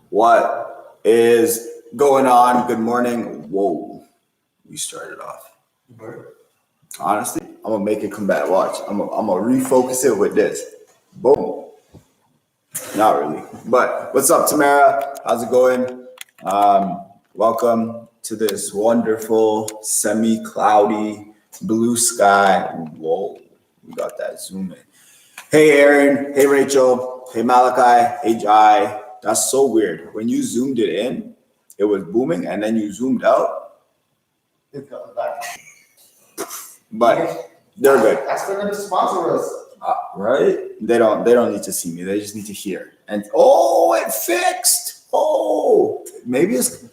What is going on? Good morning. Whoa, we started off. Honestly, I'm gonna make it come back. Watch. I'm gonna refocus it with this. Boom. Not really. But what's up, Tamara? How's it going? Welcome to this wonderful semi-cloudy blue sky. Whoa, we got that zoom in. Hey, Aaron. Hey, Rachel. Hey, Malachi. Hey, Jai. That's so weird. When you zoomed it in, it was booming, and then you zoomed out. It comes back. But they're good. That's for them to sponsor us. Right? They don't need to see me. They just need to hear. And oh, it fixed. Oh, maybe it's.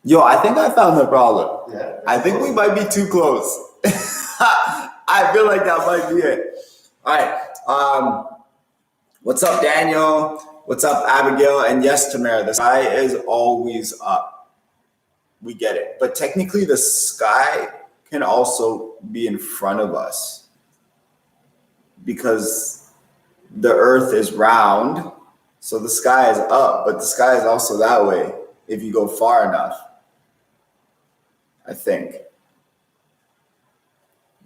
Yo, I think I found the problem. Yeah. I think we might be too close. I feel like that might be it. All right. What's up, Daniel? What's up, Abigail? And yes, Tamara, the sky is always up. We get it. But technically, the sky can also be in front of us because the earth is round. So the sky is up, but the sky is also that way if you go far enough. I think.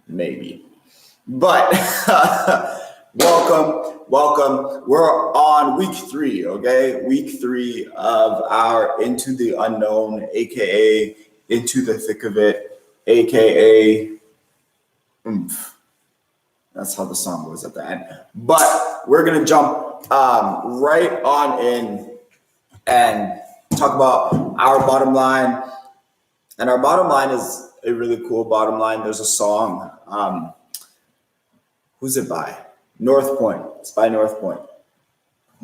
Maybe. But welcome. We're on week 3, okay? Week 3 of our Into the Unknown, aka Into the Thick of It, aka Oomph. That's how the song goes at the end. But we're gonna jump right on in and talk about our bottom line. And our bottom line is a really cool bottom line. There's a song. Who's it by? North Point. It's by North Point.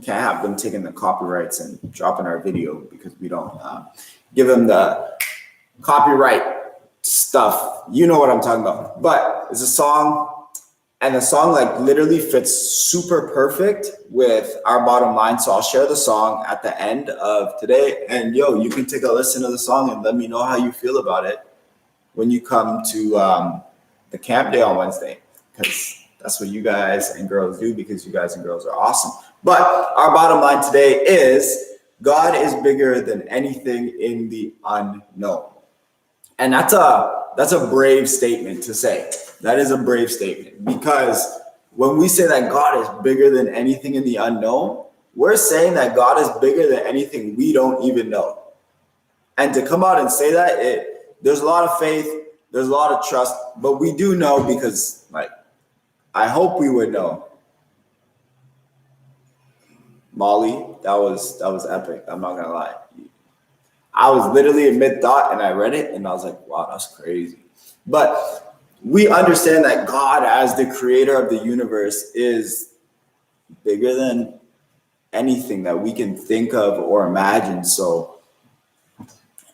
Can't have them taking the copyrights and dropping our video because we don't give them the copyright stuff. You know what I'm talking about. But it's a song, and the song like literally fits super perfect with our bottom line. So I'll share the song at the end of today. And yo, you can take a listen to the song and let me know how you feel about it when you come to the camp day on Wednesday, because that's what you guys and girls do, because you guys and girls are awesome. But our bottom line today is God is bigger than anything in the unknown. And that's a brave statement to say. That is a brave statement, because when we say that God is bigger than anything in the unknown, we're saying that God is bigger than anything we don't even know. And to come out and say that, there's a lot of faith, there's a lot of trust, but we do know, because like, I hope we would know. Molly, that was epic. I'm not gonna lie. I was literally in mid-thought and I read it and I was like, wow, that's crazy. But we understand that God, as the creator of the universe, is bigger than anything that we can think of or imagine. So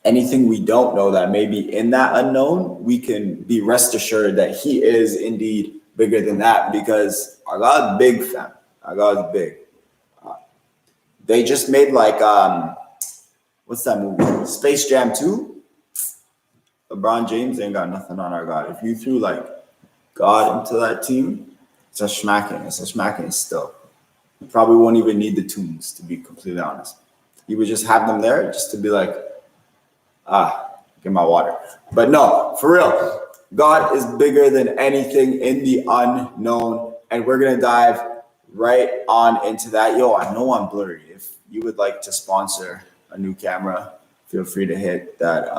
anything we don't know that may be in that unknown, we can be rest assured that he is indeed bigger than that, because our God's big, fam. Our God's big. They just made like, what's that movie? Space Jam 2? LeBron James ain't got nothing on our God. If you threw like God into that team, it's a smacking still. You probably won't even need the tunes, to be completely honest. You would just have them there just to be like, get my water. But no, for real, God is bigger than anything in the unknown. And we're going to dive right on into that. Yo, I know I'm blurry. If you would like to sponsor a new camera, feel free to hit that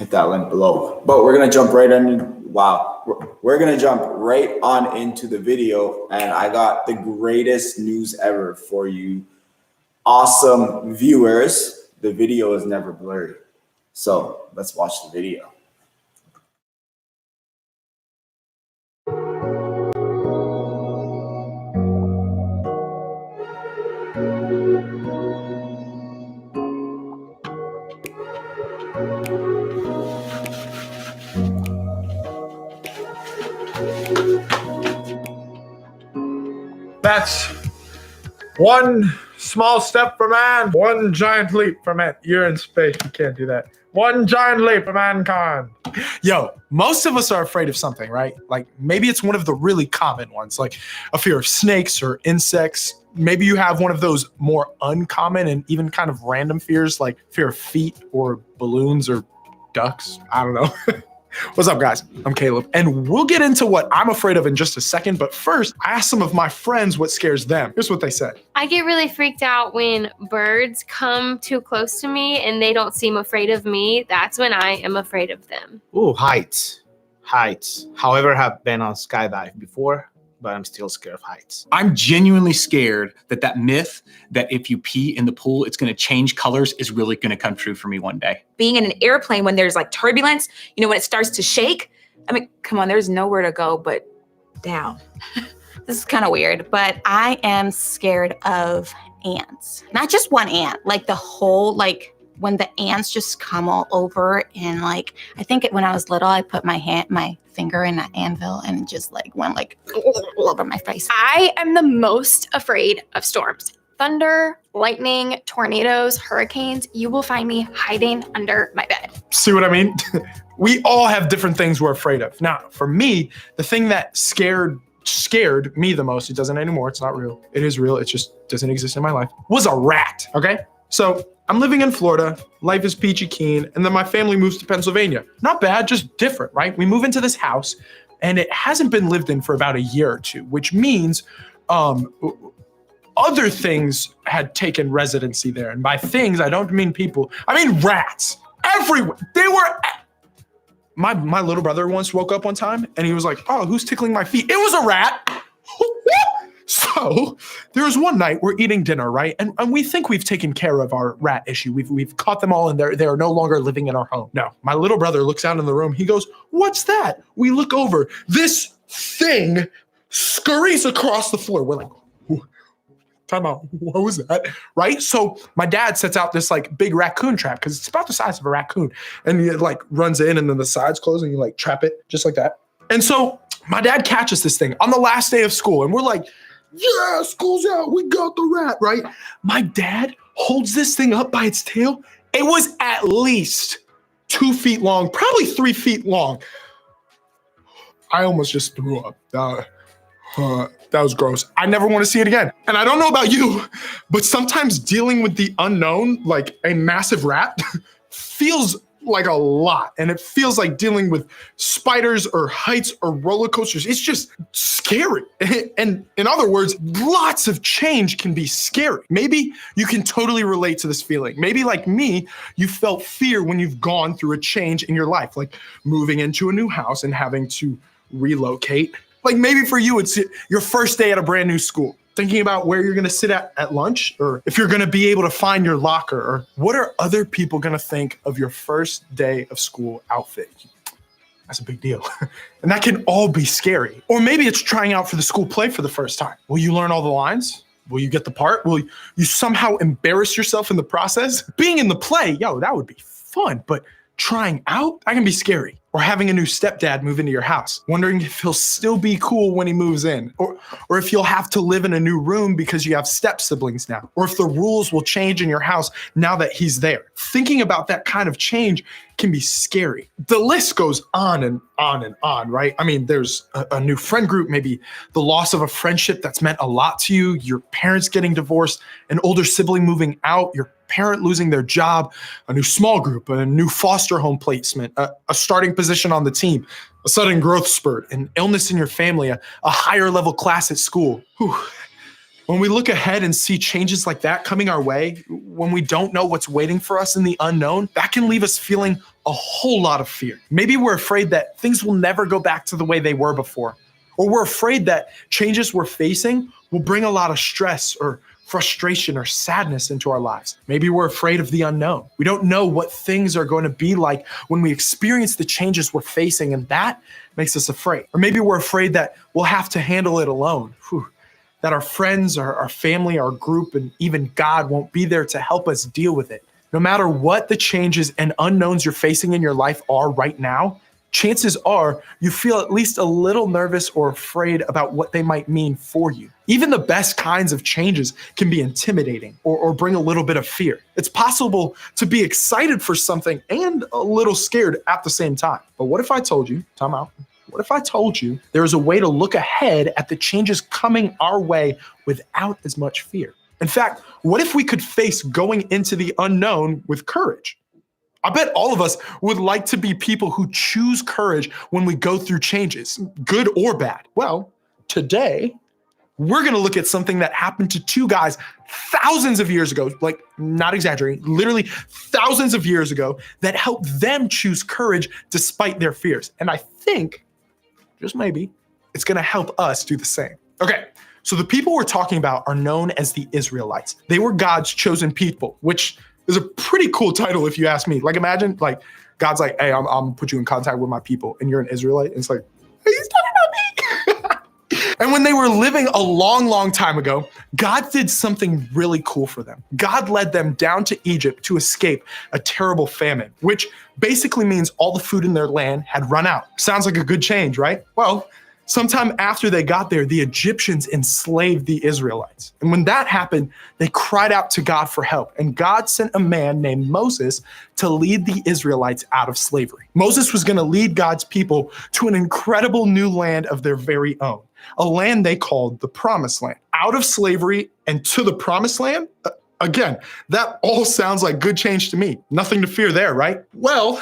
link below. But we're going to jump right in. Wow. We're going to jump right on into the video. And I got the greatest news ever for you awesome viewers. The video is never blurry. So let's watch the video. That's one small step for man, one giant leap for man. You're in space. You can't do that. One giant leap for mankind. Yo, most of us are afraid of something, right? Like maybe it's one of the really common ones, like a fear of snakes or insects. Maybe you have one of those more uncommon and even kind of random fears, like fear of feet or balloons or ducks. I don't know. What's up, guys? I'm Caleb, and we'll get into what I'm afraid of in just a second. But first, I asked some of my friends what scares them. Here's what they said. I get really freaked out when birds come too close to me and they don't seem afraid of me. That's when I am afraid of them. Ooh, heights. However, have been on skydive before, but I'm still scared of heights. I'm genuinely scared that myth that if you pee in the pool, it's going to change colors is really going to come true for me one day. Being in an airplane when there's like turbulence, when it starts to shake, I mean, come on, there's nowhere to go but down. This is kind of weird, but I am scared of ants. Not just one ant, like the whole, like when the ants just come all over and like, I think when I was little, I put my finger in an anvil and it just like went like all over my face. I am the most afraid of storms. Thunder, lightning, tornadoes, hurricanes. You will find me hiding under my bed. See what I mean? We all have different things we're afraid of. Now, for me, the thing that scared me the most, it doesn't anymore, it's not real. It is real, it just doesn't exist in my life, was a rat, okay? So I'm living in Florida, life is peachy keen, and then my family moves to Pennsylvania. Not bad, just different, right? We move into this house, and it hasn't been lived in for about a year or two, which means other things had taken residency there. And by things, I don't mean people, I mean rats. Everywhere. They were... My little brother once woke up one time, and he was like, oh, who's tickling my feet? It was a rat. So there was one night we're eating dinner, right? And we think we've taken care of our rat issue. We've caught them all and they are no longer living in our home. No, my little brother looks out in the room. He goes, what's that? We look over. This thing scurries across the floor. We're like, time out. What was that? Right? So my dad sets out this like big raccoon trap because it's about the size of a raccoon. And he like runs in and then the sides close and you like trap it just like that. And so my dad catches this thing on the last day of school and we're like, yeah, school's out. We got the rat, right? My dad holds this thing up by its tail. It was at least 2 feet long, probably 3 feet long. I almost just threw up. That was gross. I never want to see it again. And I don't know about you, but sometimes dealing with the unknown, like a massive rat, feels like a lot. And it feels like dealing with spiders or heights or roller coasters. It's just scary. And in other words, lots of change can be scary. Maybe you can totally relate to this feeling. Maybe like me, you felt fear when you've gone through a change in your life, like moving into a new house and having to relocate. Like maybe for you, it's your first day at a brand new school. Thinking about where you're gonna sit at lunch, or if you're gonna be able to find your locker, or what are other people gonna think of your first day of school outfit? That's a big deal. And that can all be scary. Or maybe it's trying out for the school play for the first time. Will you learn all the lines? Will you get the part? Will you somehow embarrass yourself in the process? Being in the play, that would be fun, but trying out, that can be scary. Or having a new stepdad move into your house, wondering if he'll still be cool when he moves in, or if you'll have to live in a new room because you have step siblings now, or if the rules will change in your house now that he's there. Thinking about that kind of change can be scary. The list goes on and on and on, right? I mean, there's a new friend group, maybe the loss of a friendship that's meant a lot to you, your parents getting divorced, an older sibling moving out, your parent losing their job, a new small group, a new foster home placement, a starting position on the team, a sudden growth spurt, an illness in your family, a higher level class at school. Whew. When we look ahead and see changes like that coming our way, when we don't know what's waiting for us in the unknown, that can leave us feeling a whole lot of fear. Maybe we're afraid that things will never go back to the way they were before, or we're afraid that changes we're facing will bring a lot of stress or frustration or sadness into our lives. Maybe we're afraid of the unknown. We don't know what things are going to be like when we experience the changes we're facing, and that makes us afraid. Or maybe we're afraid that we'll have to handle it alone. That our friends, our family, our group, and even God won't be there to help us deal with it. No matter what the changes and unknowns you're facing in your life are right now, chances are you feel at least a little nervous or afraid about what they might mean for you. Even the best kinds of changes can be intimidating or bring a little bit of fear. It's possible to be excited for something and a little scared at the same time. But what if I told you, time out, what if I told you there is a way to look ahead at the changes coming our way without as much fear? In fact, what if we could face going into the unknown with courage? I bet all of us would like to be people who choose courage when we go through changes, good or bad. Well, today, we're going to look at something that happened to two guys thousands of years ago, like not exaggerating, literally thousands of years ago, that helped them choose courage despite their fears. And I think, just maybe, it's going to help us do the same. Okay, so the people we're talking about are known as the Israelites. They were God's chosen people, which is a pretty cool title if you ask me. Like imagine like God's like, hey, I'm gonna put you in contact with my people and you're an Israelite. And it's like, hey, he's talking about me. And when they were living a long, long time ago, God did something really cool for them. God led them down to Egypt to escape a terrible famine, which basically means all the food in their land had run out. Sounds like a good change, right? Well, sometime after they got there, the Egyptians enslaved the Israelites. And when that happened, they cried out to God for help. And God sent a man named Moses to lead the Israelites out of slavery. Moses was going to lead God's people to an incredible new land of their very own, a land they called the Promised Land. Out of slavery and to the Promised Land? Again, that all sounds like good change to me. Nothing to fear there, right? Well,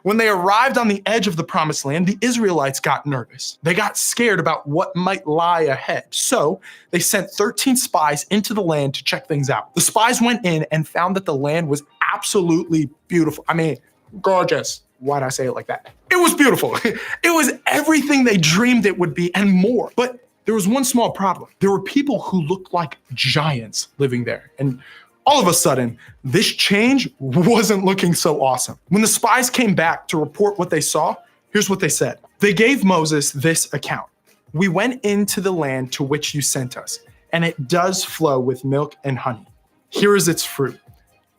when they arrived on the edge of the Promised Land, the Israelites got nervous. They got scared about what might lie ahead. So they sent 13 spies into the land to check things out. The spies went in and found that the land was absolutely beautiful. I mean, gorgeous. Why'd I say it like that? It was beautiful. It was everything they dreamed it would be and more. But there was one small problem. There were people who looked like giants living there. And all of a sudden, this change wasn't looking so awesome. When the spies came back to report what they saw, here's what they said. They gave Moses this account. We went into the land to which you sent us, and it does flow with milk and honey. Here is its fruit.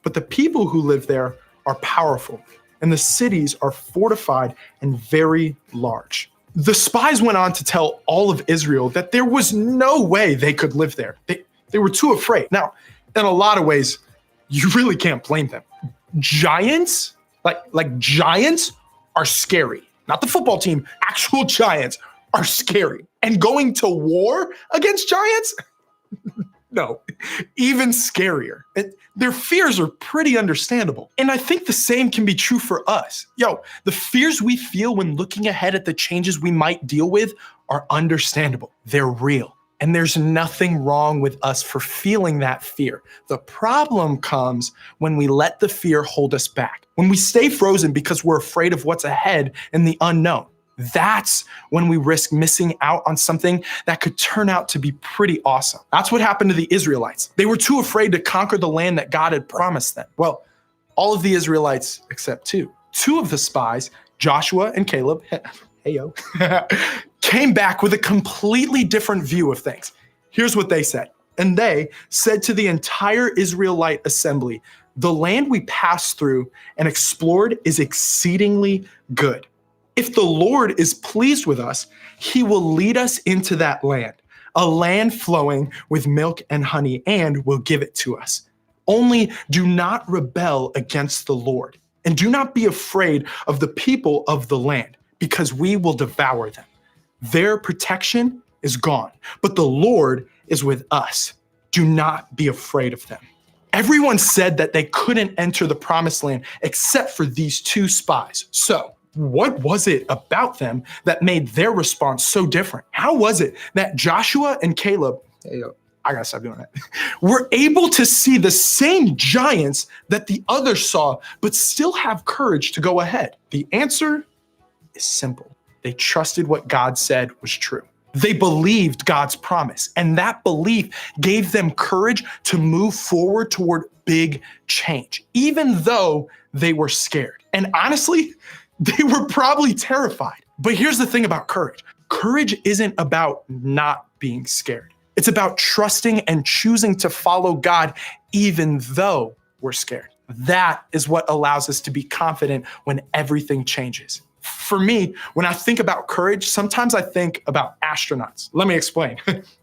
But the people who live there are powerful, and the cities are fortified and very large. The spies went on to tell all of Israel that there was no way they could live there. They were too afraid. Now, in a lot of ways, you really can't blame them. Giants, like giants are scary. Not the football team, actual giants are scary. And going to war against giants? No, even scarier. Their fears are pretty understandable. And I think the same can be true for us. The fears we feel when looking ahead at the changes we might deal with are understandable. They're real. And there's nothing wrong with us for feeling that fear. The problem comes when we let the fear hold us back. When we stay frozen because we're afraid of what's ahead and the unknown. That's when we risk missing out on something that could turn out to be pretty awesome. That's what happened to the Israelites. They were too afraid to conquer the land that God had promised them. Well, all of the Israelites except two. Two of the spies, Joshua and Caleb, came back with a completely different view of things. Here's what they said. And they said to the entire Israelite assembly, the land we passed through and explored is exceedingly good. If the Lord is pleased with us, he will lead us into that land, a land flowing with milk and honey, and will give it to us. Only do not rebel against the Lord, and do not be afraid of the people of the land, because we will devour them. Their protection is gone, but the Lord is with us. Do not be afraid of them. Everyone said that they couldn't enter the promised land except for these two spies. So, what was it about them that made their response so different? How was it that Joshua and Caleb, I gotta stop doing that, were able to see the same giants that the others saw, but still have courage to go ahead? The answer is simple. They trusted what God said was true. They believed God's promise, and that belief gave them courage to move forward toward big change, even though they were scared. And honestly, they were probably terrified. But here's the thing about courage. Courage isn't about not being scared. It's about trusting and choosing to follow God even though we're scared. That is what allows us to be confident when everything changes. For me, when I think about courage, sometimes I think about astronauts. Let me explain.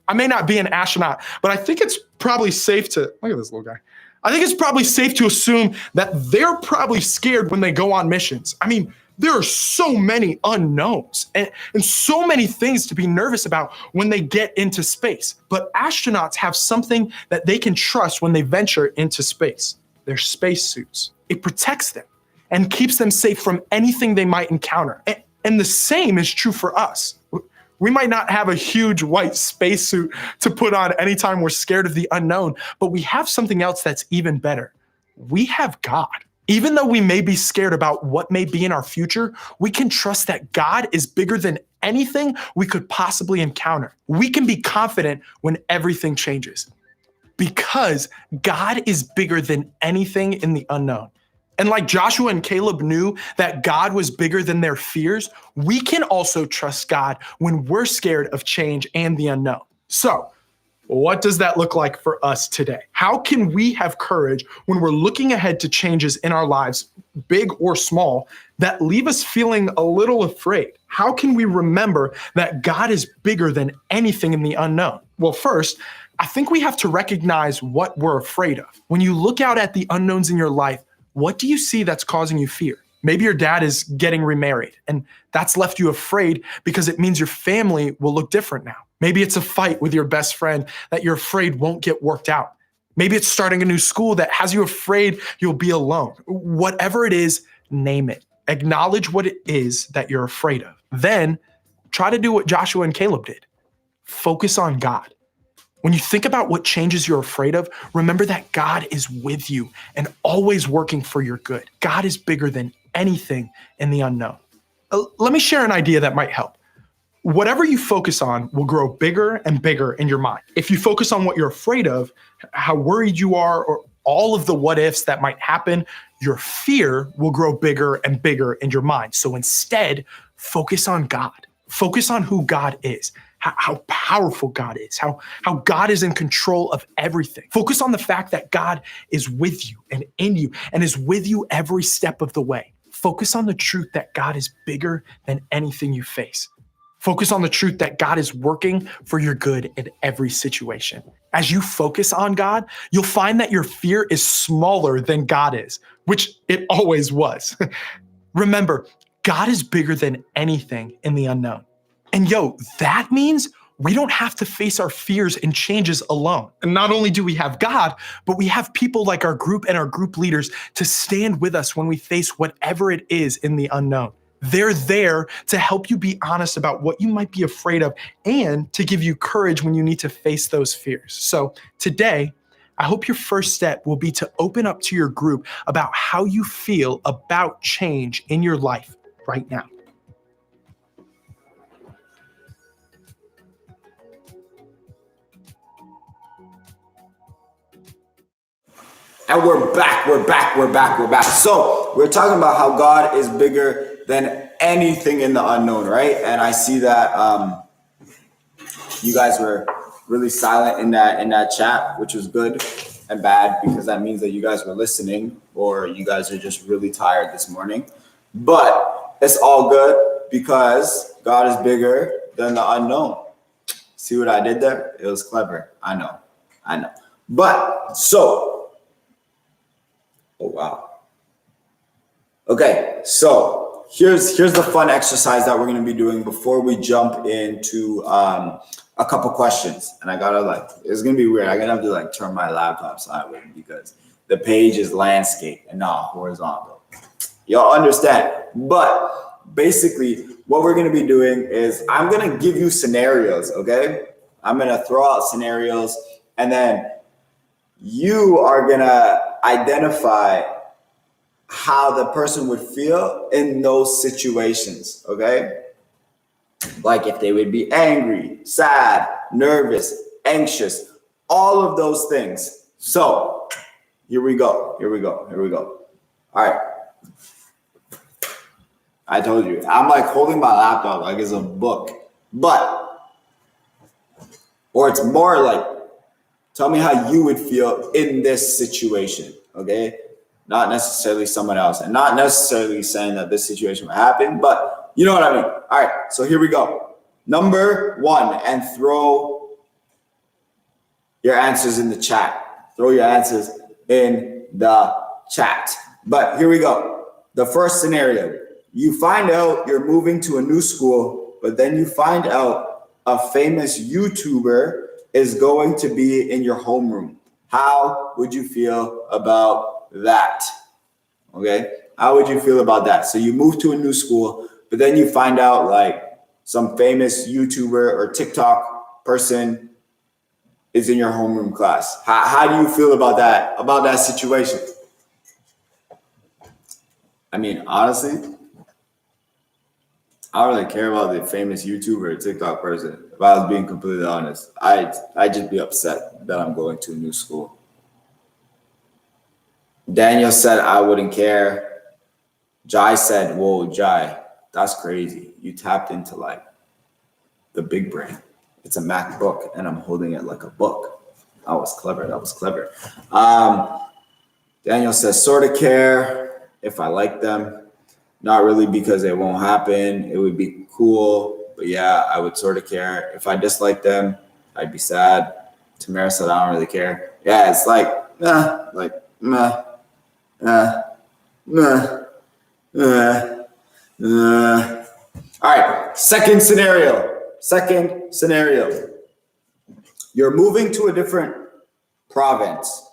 I may not be an astronaut, but I think it's probably safe to, look at this little guy. I think it's probably safe to assume that they're probably scared when they go on missions. I mean, there are so many unknowns and so many things to be nervous about when they get into space. But astronauts have something that they can trust when they venture into space, their spacesuits. It protects them and keeps them safe from anything they might encounter. And the same is true for us. We might not have a huge white spacesuit to put on anytime we're scared of the unknown, but we have something else that's even better. We have God. Even though we may be scared about what may be in our future, we can trust that God is bigger than anything we could possibly encounter. We can be confident when everything changes because God is bigger than anything in the unknown. And like Joshua and Caleb knew that God was bigger than their fears, we can also trust God when we're scared of change and the unknown. So, what does that look like for us today? How can we have courage when we're looking ahead to changes in our lives, big or small, that leave us feeling a little afraid? How can we remember that God is bigger than anything in the unknown? Well, first, I think we have to recognize what we're afraid of. When you look out at the unknowns in your life, what do you see that's causing you fear? Maybe your dad is getting remarried, and that's left you afraid because it means your family will look different now. Maybe it's a fight with your best friend that you're afraid won't get worked out. Maybe it's starting a new school that has you afraid you'll be alone. Whatever it is, name it. Acknowledge what it is that you're afraid of. Then try to do what Joshua and Caleb did. Focus on God. When you think about what changes you're afraid of, remember that God is with you and always working for your good. God is bigger than anything in the unknown. Let me share an idea that might help. Whatever you focus on will grow bigger and bigger in your mind. If you focus on what you're afraid of, how worried you are, or all of the what ifs that might happen, your fear will grow bigger and bigger in your mind. So instead, focus on God. Focus on who God is, how powerful God is, how God is in control of everything. Focus on the fact that God is with you and in you and is with you every step of the way. Focus on the truth that God is bigger than anything you face. Focus on the truth that God is working for your good in every situation. As you focus on God, you'll find that your fear is smaller than God is, which it always was. Remember, God is bigger than anything in the unknown. And that means we don't have to face our fears and changes alone. And not only do we have God, but we have people like our group and our group leaders to stand with us when we face whatever it is in the unknown. They're there to help you be honest about what you might be afraid of and to give you courage when you need to face those fears. So today, I hope your first step will be to open up to your group about how you feel about change in your life right now. And we're back. So we're talking about how God is bigger than anything in the unknown, right? And I see that you guys were really silent in that chat, which was good and bad because that means that you guys were listening or you guys are just really tired this morning. But it's all good because God is bigger than the unknown. See what I did there? It was clever. I know. But so, oh, wow. Okay, so here's the fun exercise that we're going to be doing before we jump into a couple questions. And I gotta it's going to be weird. I'm going to have to turn my laptop sideways because the page is landscape and not horizontal. Y'all understand? But basically what we're going to be doing is I'm going to give you scenarios, okay? I'm going to throw out scenarios and then you are going to identify how the person would feel in those situations, okay? Like if they would be angry, sad, nervous, anxious, all of those things. So here we go. All right. I told you, I'm holding my laptop like it's a book, or it's more tell me how you would feel in this situation, okay? Not necessarily someone else, and not necessarily saying that this situation will happen, but You know what I mean? All right, so here we go. Number 1, and throw your answers in the chat. Throw your answers in the chat. But here we go. The first scenario. You find out you're moving to a new school, but then you find out a famous YouTuber is going to be in your homeroom. How would you feel about that? Okay, how would you feel about that? So you move to a new school, but then you find out like some famous YouTuber or TikTok person is in your homeroom class. How do you feel about that situation? I mean, honestly, I don't really care about the famous YouTuber or TikTok person. If I was being completely honest, I'd just be upset that I'm going to a new school. Daniel said I wouldn't care. Jai said, whoa, Jai, that's crazy. You tapped into like the big brain. It's a MacBook and I'm holding it like a book. That was clever. Daniel says, sort of care if I like them. Not really because it won't happen. It would be cool. But yeah, I would sort of care. If I dislike them, I'd be sad. Tamara said, I don't really care. Yeah, it's like, All right, second scenario. You're moving to a different province,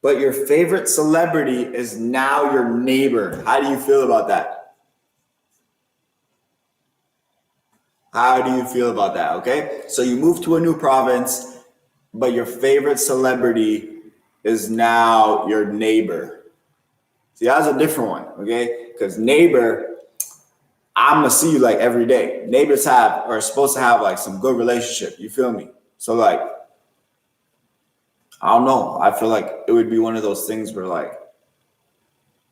but your favorite celebrity is now your neighbor. How do you feel about that? Okay, so you move to a new province, but your favorite celebrity is now your neighbor. See, that's a different one, okay? Because neighbor, I'm gonna see you like every day. Neighbors are supposed to have like some good relationship. You feel me? So like, I don't know. I feel like it would be one of those things where like,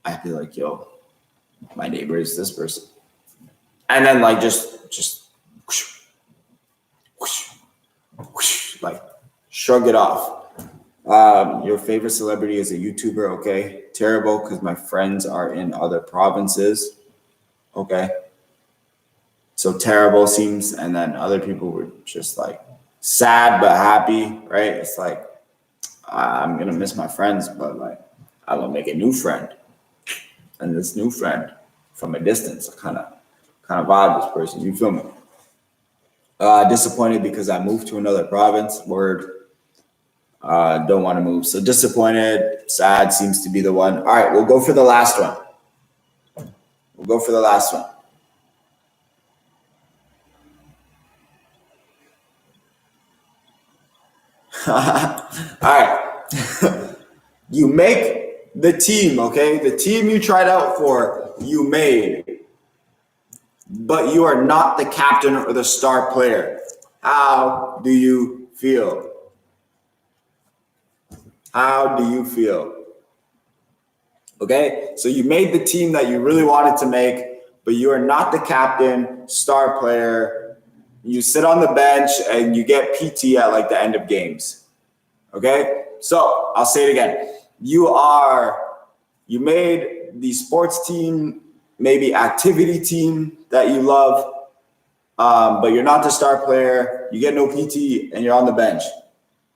I'd be like, yo, my neighbor is this person. And then like, just whoosh, whoosh, whoosh, like shrug it off. Your favorite celebrity is a YouTuber. Okay. Terrible because my friends are in other provinces. Okay. So terrible seems, and then other people were just like sad but happy, right? It's like, I'm gonna miss my friends, but like I'm gonna make a new friend. And this new friend from a distance, kind of vibe this person. You feel me? Disappointed because I moved to another province. Word. Don't want to move. So disappointed, sad seems to be the one. All right, we'll go for the last one. All right. You make the team, okay? The team you tried out for, you made. But you are not the captain or the star player. How do you feel? Okay, so you made the team that you really wanted to make, but you are not the captain, star player. You sit on the bench and you get PT at like the end of games. Okay, so I'll say it again. You made the sports team, maybe activity team that you love, but you're not the star player. You get no PT and you're on the bench.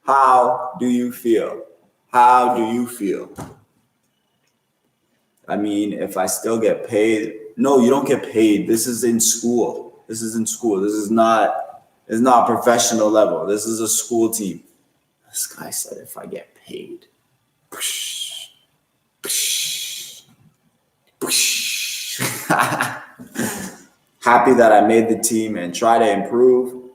How do you feel? I mean, if I still get paid, no, you don't get paid. This is in school. This is not professional level. This is a school team. This guy said if I get paid. Happy that I made the team and try to improve.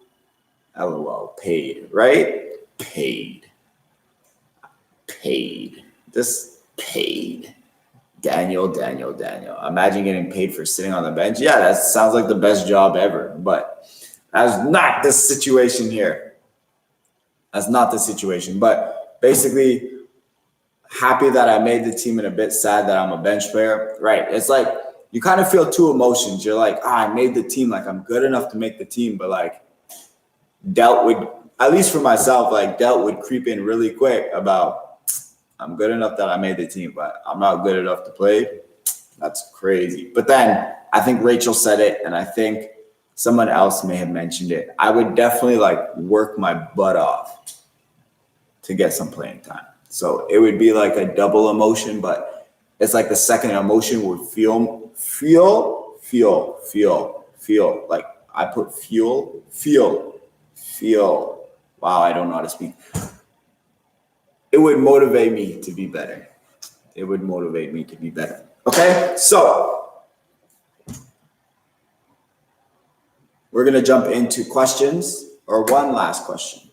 LOL, paid, right? Paid. Just paid. Daniel. Imagine getting paid for sitting on the bench. Yeah, that sounds like the best job ever, but that's not the situation here. But basically, happy that I made the team and a bit sad that I'm a bench player. Right. It's like you kind of feel two emotions. You're like, I made the team, like I'm good enough to make the team, but like doubt would, at least for myself, like doubt would creep in really quick about I'm good enough that I made the team, but I'm not good enough to play. That's crazy. But then I think Rachel said it, and I think someone else may have mentioned it. I would definitely like work my butt off to get some playing time. So it would be like a double emotion, but it's like the second emotion would feel. Like I put feel. Wow, I don't know how to speak. It would motivate me to be better. It would motivate me to be better. Okay, so we're gonna jump into questions, or one last question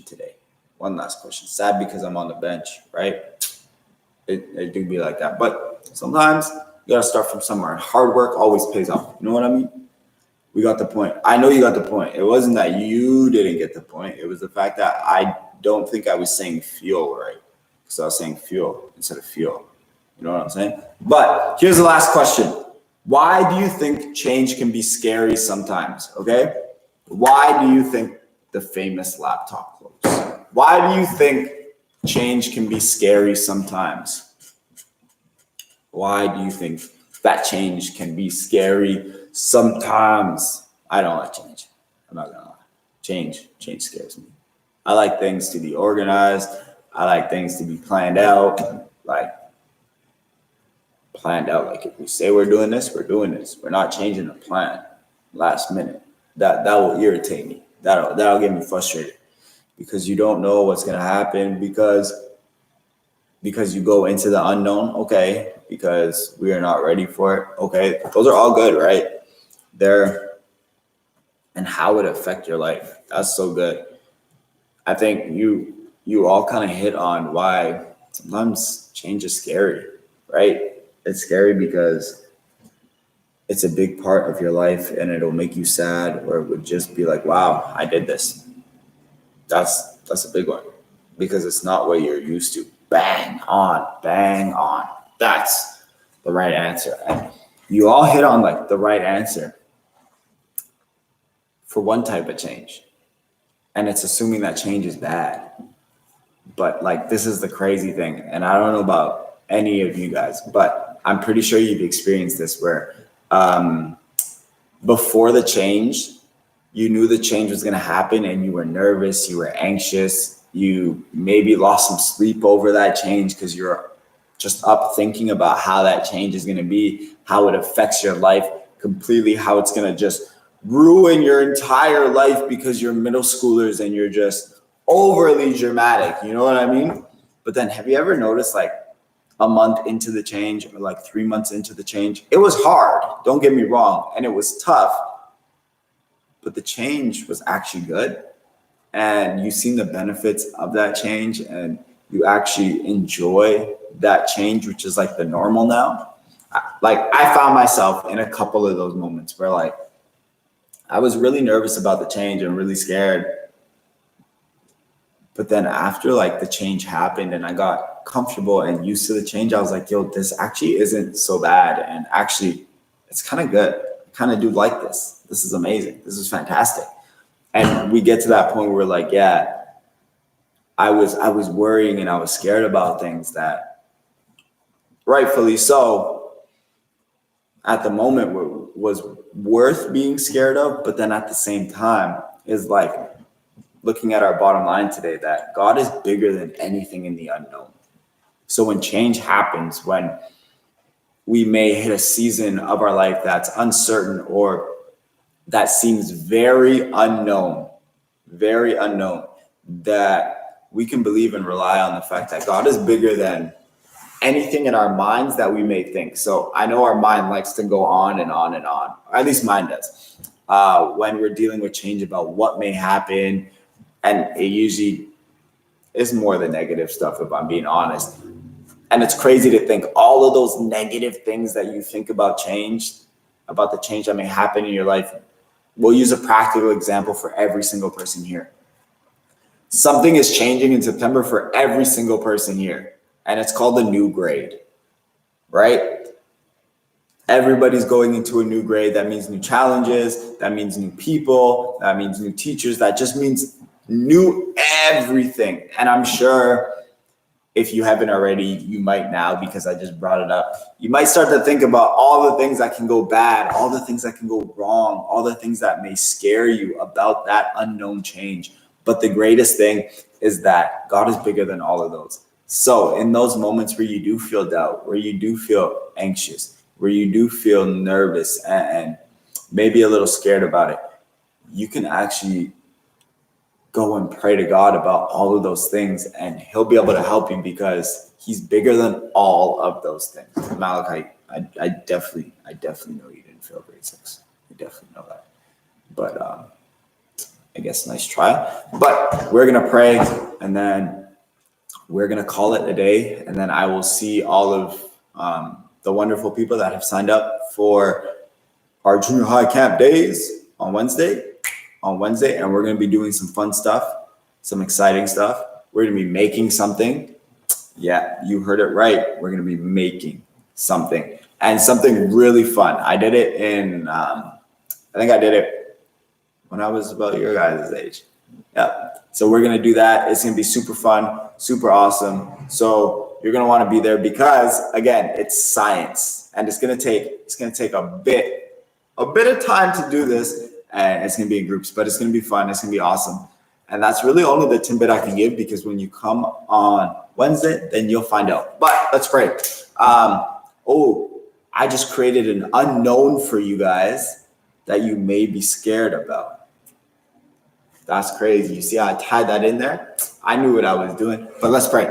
today. One last question. Sad because I'm on the bench, right? It do be like that. But sometimes you gotta start from somewhere. Hard work always pays off. You know what I mean? We got the point. I know you got the point. It wasn't that you didn't get the point. It was the fact that I don't think I was saying feel right. Because I was saying fuel instead of fuel. You know what I'm saying? But here's the last question. Why do you think change can be scary sometimes? Okay? Why do you think the famous laptop closed? Why do you think change can be scary sometimes? Why do you think that change can be scary sometimes? I don't like change. I'm not gonna lie. Change scares me. I like things to be organized. I like things to be planned out. Like if we say we're doing this, we're doing this. We're not changing the plan last minute. That will irritate me. That'll get me frustrated because you don't know what's gonna happen because you go into the unknown. Okay, because we are not ready for it. Okay, those are all good, right? And how it affect your life. That's so good. I think you all kind of hit on why sometimes change is scary, right? It's scary because it's a big part of your life and it'll make you sad, or it would just be like, wow, I did this. That's a big one because it's not what you're used to. Bang on. That's the right answer. And you all hit on like the right answer for one type of change. And it's assuming that change is bad. But like, this is the crazy thing. And I don't know about any of you guys, but I'm pretty sure you've experienced this where before the change, you knew the change was going to happen and you were nervous, you were anxious, you maybe lost some sleep over that change because you're just up thinking about how that change is going to be, how it affects your life completely, how it's going to just ruin your entire life because you're middle schoolers and you're just overly dramatic. You know what I mean? But then have you ever noticed like a month into the change or like 3 months into the change, it was hard, don't get me wrong, and it was tough, but the change was actually good. And you've seen the benefits of that change and you actually enjoy that change, which is like the normal now. Like I found myself in a couple of those moments where like I was really nervous about the change and really scared. But then after like the change happened and I got comfortable and used to the change, I was like, yo, this actually isn't so bad. And actually it's kind of good. I kind of do like this. This is amazing. This is fantastic. And we get to that point where we're like, yeah, I was worrying and I was scared about things that rightfully so at the moment was worth being scared of. But then at the same time is like looking at our bottom line today that God is bigger than anything in the unknown. So when change happens, when we may hit a season of our life that's uncertain or that seems very unknown, that we can believe and rely on the fact that God is bigger than anything in our minds that we may think. So I know our mind likes to go on and on and on, or at least mine does, when we're dealing with change about what may happen. And it usually is more the negative stuff, if I'm being honest. And it's crazy to think all of those negative things that you think about change, about the change that may happen in your life. We'll use a practical example for every single person here. Something is changing in September for every single person here, and it's called the new grade, right? Everybody's going into a new grade. That means new challenges. That means new people. That means new teachers. That just means new everything. And I'm sure if you haven't already, you might now because I just brought it up. You might start to think about all the things that can go bad, all the things that can go wrong, all the things that may scare you about that unknown change. But the greatest thing is that God is bigger than all of those. So in those moments where you do feel doubt, where you do feel anxious, where you do feel nervous and maybe a little scared about it, you can actually go and pray to God about all of those things, and he'll be able to help you because he's bigger than all of those things. Malachi, I definitely know you didn't fail grade 6. I definitely know that. But I guess nice try. But we're going to pray, and then we're going to call it a day, and then I will see all of the wonderful people that have signed up for our junior high camp days on Wednesday, and we're going to be doing some fun stuff, some exciting stuff. We're going to be making something. Yeah, you heard it right. We're going to be making something, and something really fun. I did it in, I think I did it when I was about your guys' age. Yeah. So we're going to do that. It's going to be super fun, super awesome. So you're going to want to be there because, again, it's science, and it's going to take a bit of time to do this. And it's going to be in groups, but it's going to be fun. It's going to be awesome. And that's really only the tidbit I can give, because when you come on Wednesday, then you'll find out. But let's pray. I just created an unknown for you guys that you may be scared about. That's crazy. You see how I tied that in there? I knew what I was doing, but let's pray.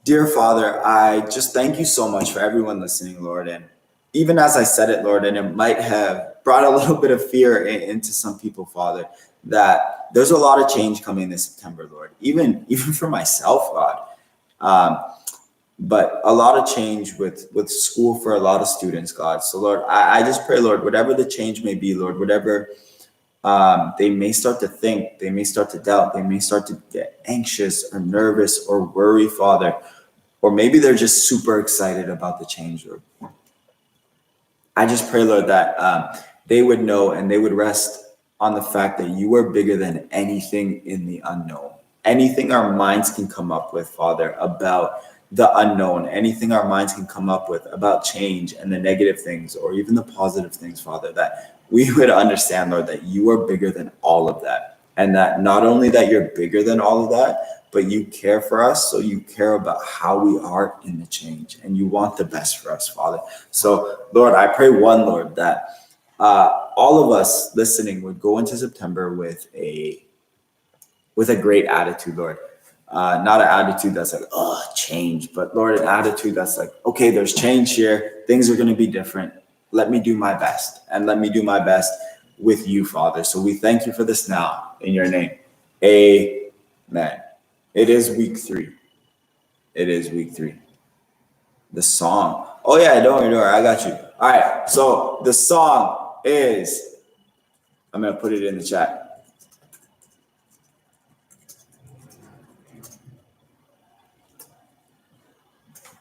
Dear Father, I just thank you so much for everyone listening, Lord. And even as I said it, Lord, and it might have brought a little bit of fear into some people, Father, that there's a lot of change coming this September, Lord, even for myself, God. But a lot of change with school for a lot of students, God. So, Lord, I just pray, Lord, whatever the change may be, Lord, whatever they may start to think, they may start to doubt, they may start to get anxious or nervous or worry, Father, or maybe they're just super excited about the change, Lord. I just pray, Lord, that they would know and they would rest on the fact that you are bigger than anything in the unknown. Anything our minds can come up with, Father, about the unknown, anything our minds can come up with about change and the negative things or even the positive things, Father, that we would understand, Lord, that you are bigger than all of that. And that not only that you're bigger than all of that, but you care for us. So you care about how we are in the change and you want the best for us, Father. So, Lord, I pray Lord, that all of us listening would go into September with a great attitude, Lord. Not an attitude that's like, oh, change, but Lord, an attitude that's like, okay, there's change here. Things are going to be different. Let me do my best, and let me do my best with you, Father. So we thank you for this now in your name. Amen. It is week 3. It is week 3. The song. Oh yeah, don't worry. I got you. All right. So the song is, I'm going to put it in the chat.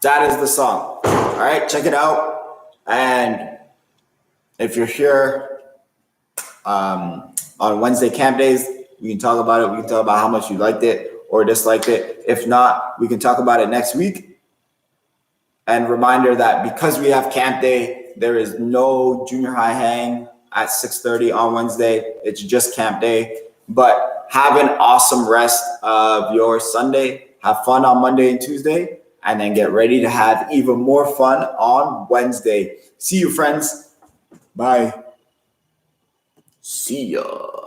That is the song. All right, check it out. And if you're here on Wednesday camp days, we can talk about it. We can talk about how much you liked it or disliked it. If not, we can talk about it next week. And reminder that because we have camp day, there is no junior high hang at 6:30 on Wednesday. It's just camp day. But have an awesome rest of your Sunday. Have fun on Monday and Tuesday. And then get ready to have even more fun on Wednesday. See you, friends. Bye. See ya.